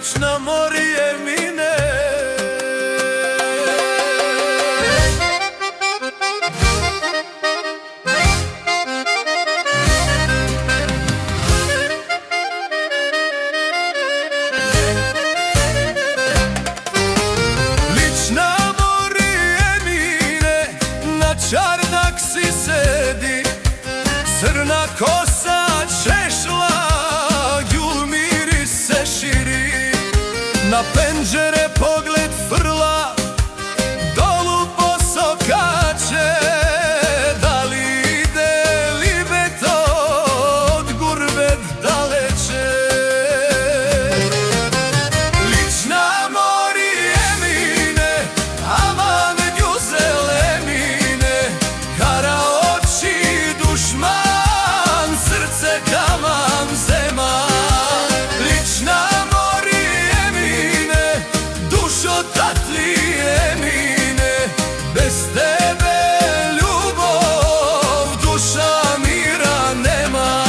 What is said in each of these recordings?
lična mori Emine. Lična mori Emine, na čardak si sedi, crna kosa češla, jul miris se širi. Na penđere pogled frla, dolu posokače, da li ide libeto od gurbet daleče. Lična mori Emine, aman güzel Emine, kara oči dušman, srce kaman zeman. Lična mori Emine, dušo tatli Emine, bez tebe ljubov, duša mira nema.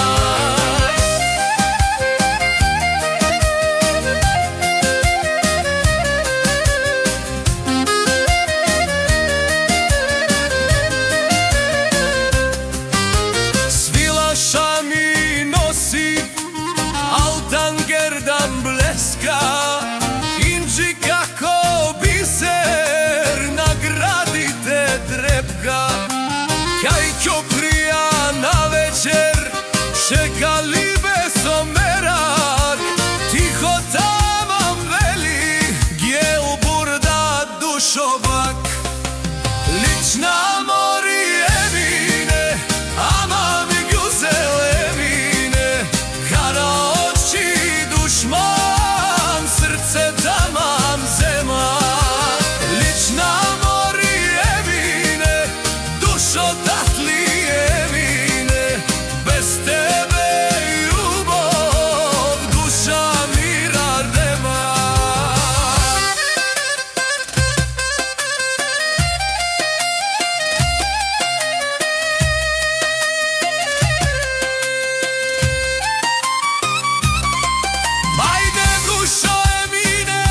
Svilaša mi nosi, altan gerdan bleska, inđi kako biser, nagradi te drepka. Kaj ćoprija na večer, čeka libe somerak, tiho tamam veli, gjel burda dušobak. Lična mori Emine, aman güzel Emine, kara oči dušman, srce tamam zeman. Lična mori Emine, dušo tatli Emine, bez tebe ljubov, duša mira nema. Ajde dušo Emine,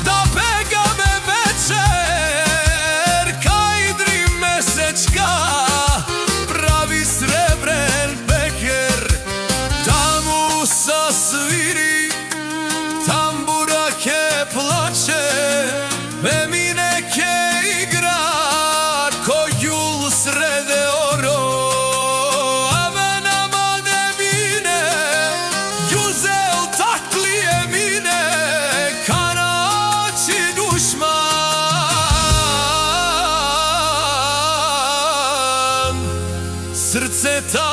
da pega me večer, kaj dri mesečka, pravi srebren peker. Tamu sa sviri, tamburake plače, Emine ke igra, ko jul srede oro. Amen, aman Emine, güzel tatli Emine, kara oči dušman, srce ta